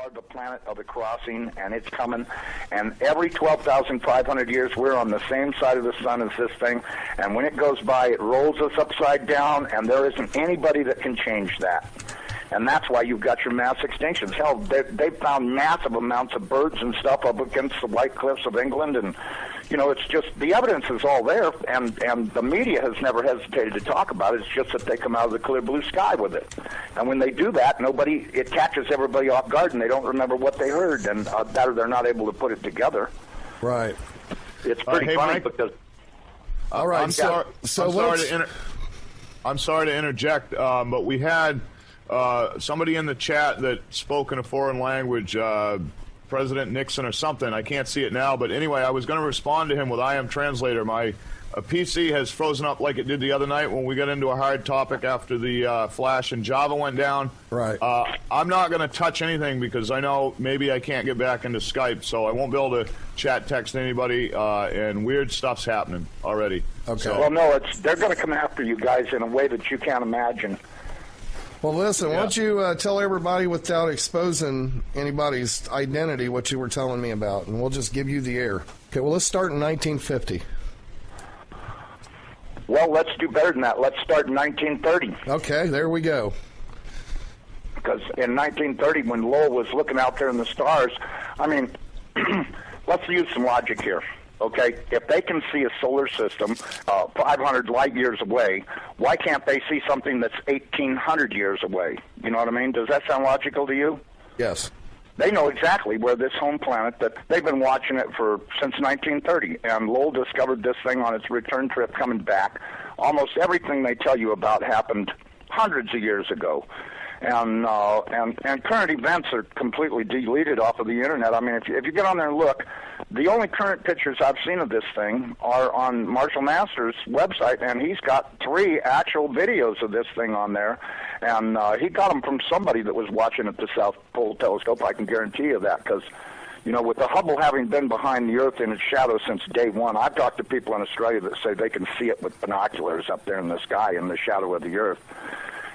are the planet of the crossing, and it's coming. And every 12,500 years, we're on the same side of the sun as this thing. And when it goes by, it rolls us upside down, and there isn't anybody that can change that. And that's why you've got your mass extinctions. Hell, they've found massive amounts of birds and stuff up against the White Cliffs of England, and it's just the evidence is all there, and the media has never hesitated to talk about it. It's just that they come out of the clear blue sky with it. And when they do that, it catches everybody off guard, and they don't remember what they heard, and that or they're not able to put it together. Right. It's pretty funny, Mike, because. All right. I'm sorry to interject, but we had somebody in the chat that spoke in a foreign language. President Nixon or something. I can't see it now, but anyway, I was going to respond to him with I am translator. My PC has frozen up like it did the other night when we got into a hard topic after the Flash and Java went down. Right. I'm not going to touch anything because I know maybe I can't get back into Skype, so I won't be able to chat, text anybody, and weird stuff's happening already. Okay. So, well, no, they're going to come after you guys in a way that you can't imagine. Well, listen, why don't you tell everybody without exposing anybody's identity what you were telling me about, and we'll just give you the air. Okay, well, let's start in 1950. Well, let's do better than that. Let's start in 1930. Okay, there we go. Because in 1930, when Lowell was looking out there in the stars, I mean, let's use some logic here. Okay, if they can see a solar system 500 light years away, why can't they see something that's 1,800 years away? You know what I mean? Does that sound logical to you? Yes. They know exactly where this home planet, that they've been watching it since 1930, and Lowell discovered this thing on its return trip coming back. Almost everything they tell you about happened hundreds of years ago. And current events are completely deleted off of the internet. I mean, if you get on there and look, the only current pictures I've seen of this thing are on Marshall Masters' website, and he's got 3 actual videos of this thing on there. And he got them from somebody that was watching at the South Pole Telescope. I can guarantee you that, because with the Hubble having been behind the Earth in its shadow since day one, I've talked to people in Australia that say they can see it with binoculars up there in the sky in the shadow of the Earth.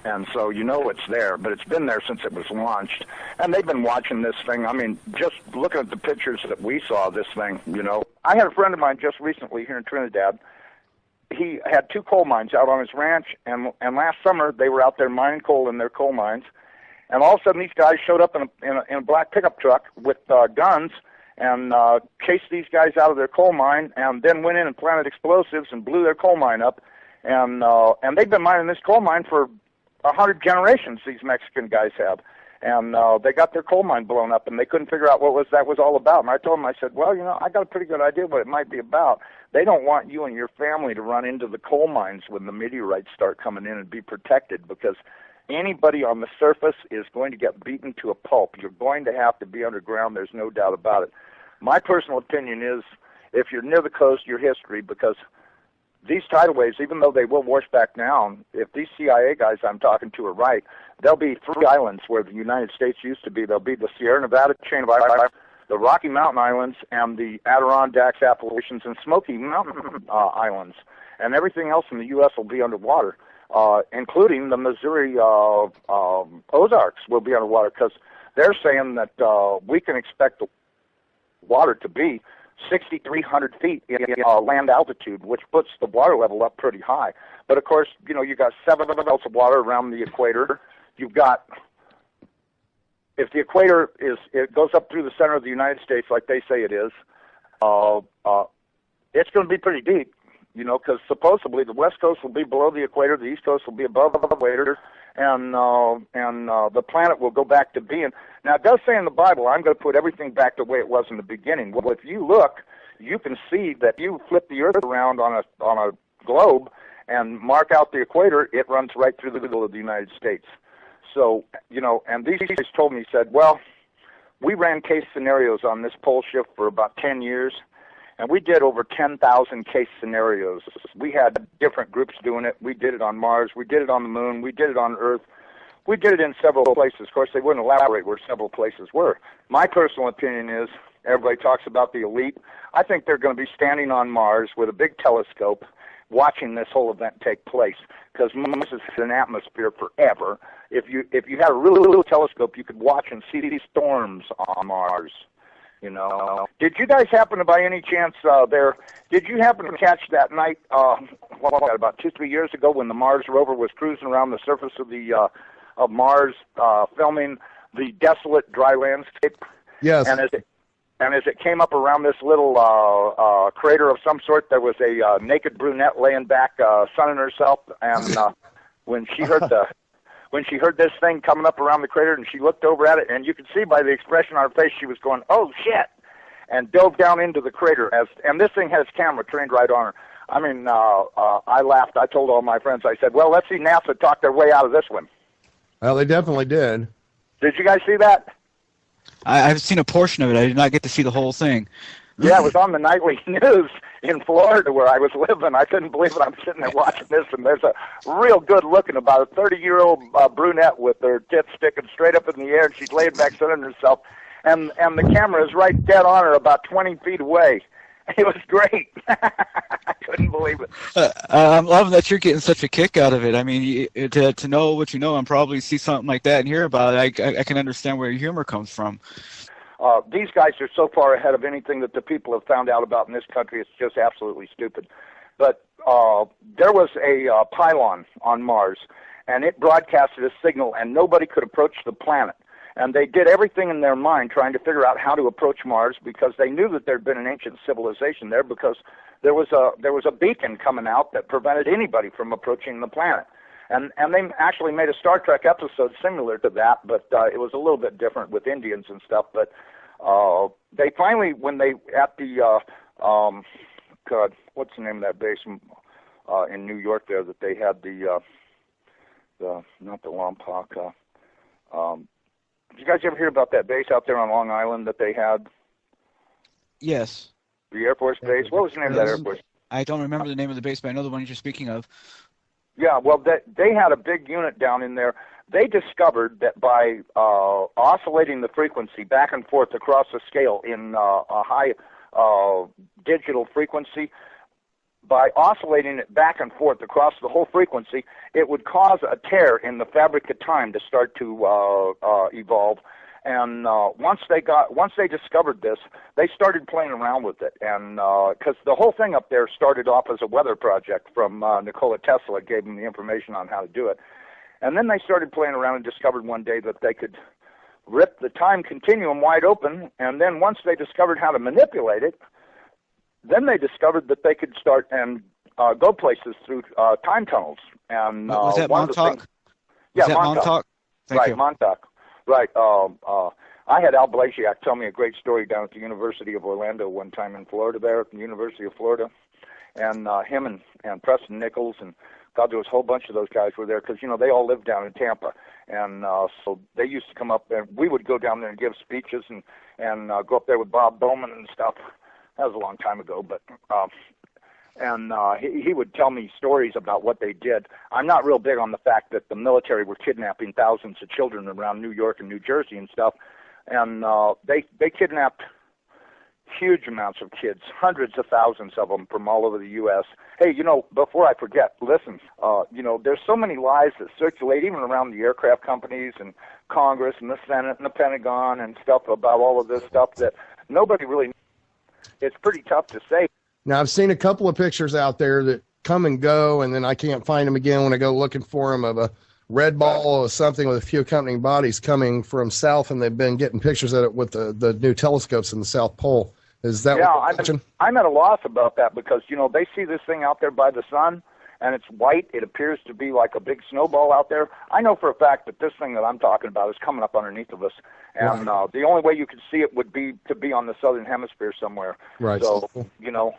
And so it's there, but it's been there since it was launched. And they've been watching this thing. I mean, just looking at the pictures that we saw of this thing, I had a friend of mine just recently here in Trinidad. He had 2 coal mines out on his ranch, and last summer they were out there mining coal in their coal mines. And all of a sudden these guys showed up in a black pickup truck with guns and chased these guys out of their coal mine, and then went in and planted explosives and blew their coal mine up. And they've been mining this coal mine for 100 generations, these Mexican guys have. And they got their coal mine blown up, and they couldn't figure out what that was all about. And I told them, I said, well, I got a pretty good idea what it might be about. They don't want you and your family to run into the coal mines when the meteorites start coming in and be protected, because anybody on the surface is going to get beaten to a pulp. You're going to have to be underground. There's no doubt about it. My personal opinion is, if you're near the coast, you're history, because these tidal waves, even though they will wash back down, if these CIA guys I'm talking to are right, there'll be 3 islands where the United States used to be. There'll be the Sierra Nevada chain of islands, the Rocky Mountain Islands, and the Adirondacks, Appalachians, and Smoky Mountain Islands. And everything else in the U.S. will be underwater, including the Missouri Ozarks will be underwater, because they're saying that we can expect the water to be 6,300 feet in land altitude, which puts the water level up pretty high. But of course, you got 7 belts of water around the equator. You've got, if the equator it goes up through the center of the United States like they say it is, it's going to be pretty deep, because supposedly the West Coast will be below the equator, the East Coast will be above the equator, and the planet will go back to being. Now, it does say in the Bible, I'm going to put everything back the way it was in the beginning. Well, if you look, you can see that you flip the Earth around on a globe and mark out the equator, it runs right through the middle of the United States. So, and these guys told me, he said, well, we ran case scenarios on this pole shift for about 10 years, and we did over 10,000 case scenarios. We had different groups doing it. We did it on Mars. We did it on the Moon. We did it on Earth. We did it in several places. Of course, they wouldn't elaborate where several places were. My personal opinion is, everybody talks about the elite. I think they're going to be standing on Mars with a big telescope watching this whole event take place, because Mars is in atmosphere forever. if you had a really little telescope, you could watch and see these storms on Mars. You know, did you guys happen to, by any chance, did you happen to catch that night, about 2-3 years ago, when the Mars rover was cruising around the surface of the of Mars, filming the desolate dry landscape? Yes. And as it came up around this little crater of some sort, there was a naked brunette laying back, sunning herself, and when she heard this thing coming up around the crater, and she looked over at it, and you could see by the expression on her face, she was going, "Oh shit!" and dove down into the crater. And this thing had its camera trained right on her. I mean, I laughed. I told all my friends, I said, "Well, let's see NASA talk their way out of this one." Well, they definitely did. Did you guys see that? I've seen a portion of it. I did not get to see the whole thing. Yeah, it was on the nightly news in Florida where I was living. I couldn't believe it. I'm sitting there watching this, and there's a real good-looking, about a 30-year-old brunette with her tits sticking straight up in the air, and she's laying back sunning herself, and the camera is right dead on her, about 20 feet away. It was great. I couldn't believe it. I'm loving that you're getting such a kick out of it. I mean, to know what you know and probably see something like that and hear about it, I can understand where your humor comes from. These guys are so far ahead of anything that the people have found out about in this country. It's just absolutely stupid. But there was a pylon on Mars, and it broadcasted a signal, and nobody could approach the planet. And they did everything in their mind trying to figure out how to approach Mars, because they knew that there had been an ancient civilization there, because there was a beacon coming out that prevented anybody from approaching the planet. And they actually made a Star Trek episode similar to that, but it was a little bit different with Indians and stuff. But they finally, when they, at the, God, what's the name of that base in New York there that they had the not the Lompoc, did you guys ever hear about that base out there on Long Island that they had? Yes. The Air Force Base? What was the name of that Air Force? I don't remember the name of the base, but I know the one you're speaking of. Yeah, well, they had a big unit down in there. They discovered that by oscillating the frequency back and forth across the scale in a high digital frequency, by oscillating it back and forth across the whole frequency, it would cause a tear in the fabric of time to start to evolve. And once they discovered this, they started playing around with it. And because the whole thing up there started off as a weather project from Nikola Tesla, gave them the information on how to do it. And then they started playing around and discovered one day that they could rip the time continuum wide open. And then once they discovered how to manipulate it, then they discovered that they could start and go places through time tunnels. And was that Montauk? Yeah, Montauk. Right, Montauk. Right. I had Al Blasiak tell me a great story down at the University of Orlando one time in Florida, there at the University of Florida. And him and Preston Nichols and, God, there was a whole bunch of those guys were there because, you know, they all lived down in Tampa. And so they used to come up there. We would go down there and give speeches and go up there with Bob Bowman and stuff. That was a long time ago, but he would tell me stories about what they did. I'm not real big on the fact that the military were kidnapping thousands of children around New York and New Jersey and stuff, and they kidnapped huge amounts of kids, hundreds of thousands of them from all over the U.S. Hey, you know, before I forget, listen, you know, there's so many lies that circulate even around the aircraft companies and Congress and the Senate and the Pentagon and stuff about all of this stuff that nobody really knows. It's pretty tough to say. Now, I've seen a couple of pictures out there that come and go, and then I can't find them again when I go looking for them, of a red ball or something with a few accompanying bodies coming from south, and they've been getting pictures of it with the new telescopes in the South Pole. Is that what you're I'm at a loss about that because, you know, they see this thing out there by the sun, and it's white. It appears to be like a big snowball out there. I know for a fact that this thing that I'm talking about is coming up underneath of us, and the only way you could see it would be to be on the southern hemisphere somewhere. Right. So, you know.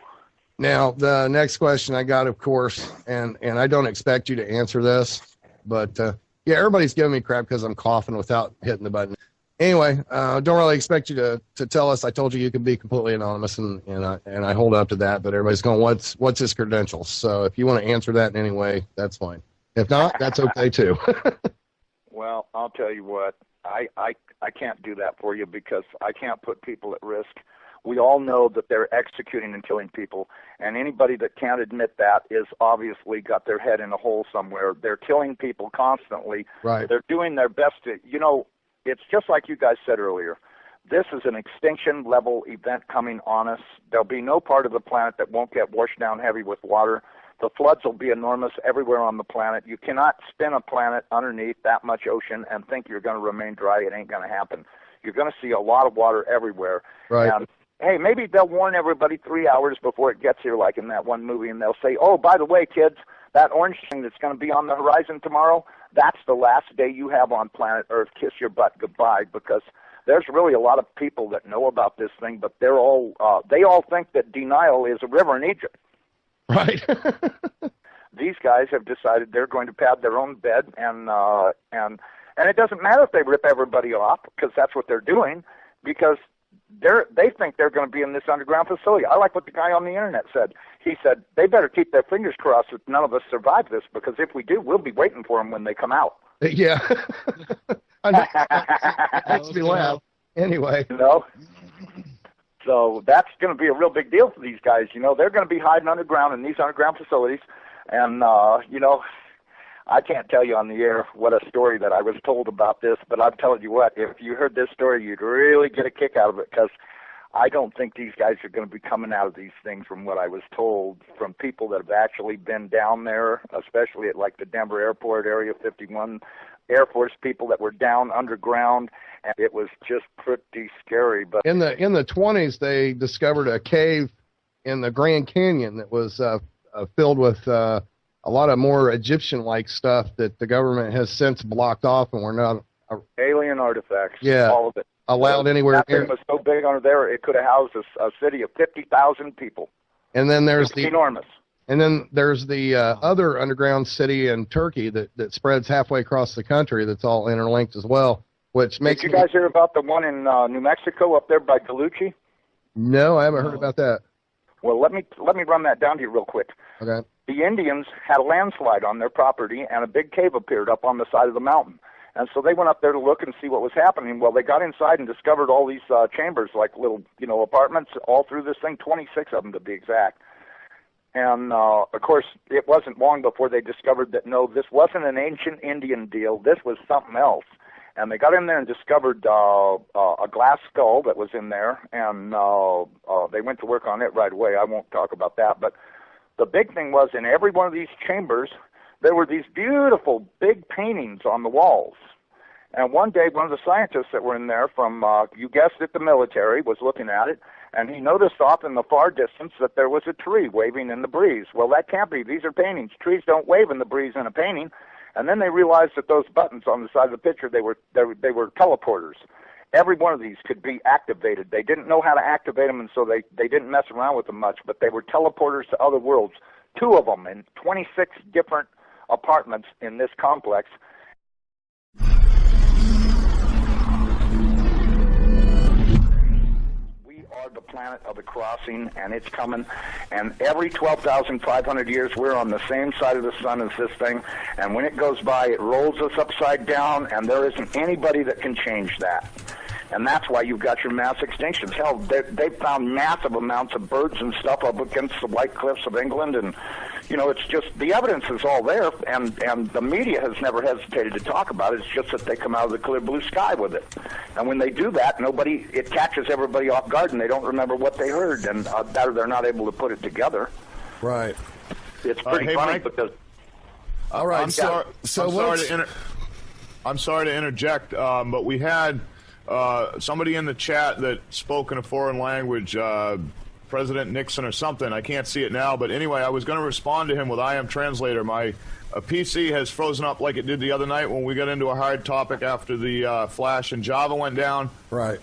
Now, the next question I got, of course, and I don't expect you to answer this, but, yeah, everybody's giving me crap because I'm coughing without hitting the button. Anyway, don't really expect you to tell us. I told you can be completely anonymous, and I hold up to that. But everybody's going, what's his credentials? So if you want to answer that in any way, that's fine. If not, that's okay too. Well, I'll tell you what. I can't do that for you because I can't put people at risk. We all know that they're executing and killing people, and anybody that can't admit that is obviously got their head in a hole somewhere. They're killing people constantly. Right. They're doing their best to, it's just like you guys said earlier. This is an extinction-level event coming on us. There'll be no part of the planet that won't get washed down heavy with water. The floods will be enormous everywhere on the planet. You cannot spin a planet underneath that much ocean and think you're going to remain dry. It ain't going to happen. You're going to see a lot of water everywhere. Right. And, hey, maybe they'll warn everybody 3 hours before it gets here, like in that one movie, and they'll say, oh, by the way, kids, that orange thing that's going to be on the horizon tomorrow, that's the last day you have on planet Earth. Kiss your butt goodbye, because there's really a lot of people that know about this thing, but they all think that denial is a river in Egypt. Right. These guys have decided they're going to pad their own bed, and it doesn't matter if they rip everybody off, because that's what they're doing, because they think they're going to be in this underground facility. I like what the guy on the internet said. He said they better keep their fingers crossed that none of us survive this, because if we do, we'll be waiting for them when they come out. Yeah. It makes me laugh. Anyway. So that's going to be a real big deal for these guys. They're going to be hiding underground in these underground facilities. And, I can't tell you on the air what a story that I was told about this, but I'm telling you what, if you heard this story, you'd really get a kick out of it, because I don't think these guys are going to be coming out of these things, from what I was told from people that have actually been down there, especially at like the Denver Airport, Area 51, Air Force people that were down underground, and it was just pretty scary. But in the 20s, they discovered a cave in the Grand Canyon that was filled with a lot of more Egyptian-like stuff that the government has since blocked off, and we're not alien artifacts. Yeah, all of it allowed anywhere. That thing was so big under there, it could have housed a city of 50,000 people. And then there's enormous. And then there's the other underground city in Turkey that spreads halfway across the country that's all interlinked as well, which makes. Did you guys hear about the one in New Mexico up there by Galucci? No, I haven't heard about that. Well, let me run that down to you real quick. Okay. The Indians had a landslide on their property, and a big cave appeared up on the side of the mountain. And so they went up there to look and see what was happening. Well, they got inside and discovered all these chambers, like little, apartments all through this thing, 26 of them to be exact. And, of course, it wasn't long before they discovered that, no, this wasn't an ancient Indian deal. This was something else. And they got in there and discovered a glass skull that was in there, and they went to work on it right away. I won't talk about that. But the big thing was, in every one of these chambers, there were these beautiful big paintings on the walls. And one day, one of the scientists that were in there from, you guessed it, the military, was looking at it, and he noticed off in the far distance that there was a tree waving in the breeze. Well, that can't be. These are paintings. Trees don't wave in the breeze in a painting. And then they realized that those buttons on the side of the picture, they were teleporters. Every one of these could be activated. They didn't know how to activate them, and so they didn't mess around with them much, but they were teleporters to other worlds. 2 of them in 26 different apartments in this complex. Are the planet of the crossing, and it's coming, and every 12,500 years we're on the same side of the sun as this thing, and when it goes by it rolls us upside down, and there isn't anybody that can change that. And that's why you've got your mass extinctions. Hell, they found massive amounts of birds and stuff up against the White Cliffs of England, and it's just, the evidence is all there, and the media has never hesitated to talk about it. It's just that they come out of the clear blue sky with it. And when they do that, it catches everybody off guard, and they don't remember what they heard, and they're not able to put it together. Right. It's pretty funny, Mike, because... All right, I'm sorry to interject, but we had somebody in the chat that spoke in a foreign language, President Nixon or something. I can't see it now, but anyway, I was going to respond to him with I am translator. My PC has frozen up like it did the other night when we got into a hard topic after the Flash and Java went down. Right.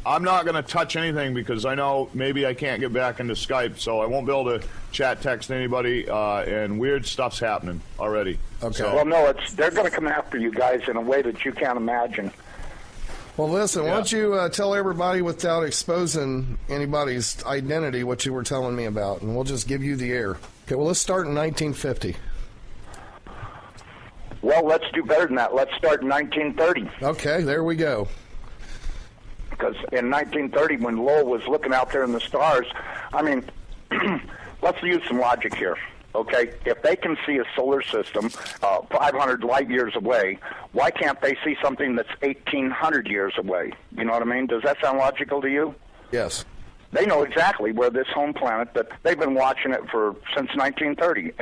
I'm not going to touch anything because I know maybe I can't get back into Skype, so I won't be able to chat, text anybody, and weird stuff's happening already. Okay. So, well, no, they're going to come after you guys in a way that you can't imagine. Well, listen, why don't you tell everybody without exposing anybody's identity what you were telling me about, and we'll just give you the air. Okay, well, let's start in 1950. Well, let's do better than that. Let's start in 1930. Okay, there we go. Because in 1930, when Lowell was looking out there in the stars, I mean, let's use some logic here. Okay, if they can see a solar system 500 light years away, why can't they see something that's 1,800 years away? You know what I mean? Does that sound logical to you? Yes. They know exactly where this home planet, that they've been watching it for since 1930.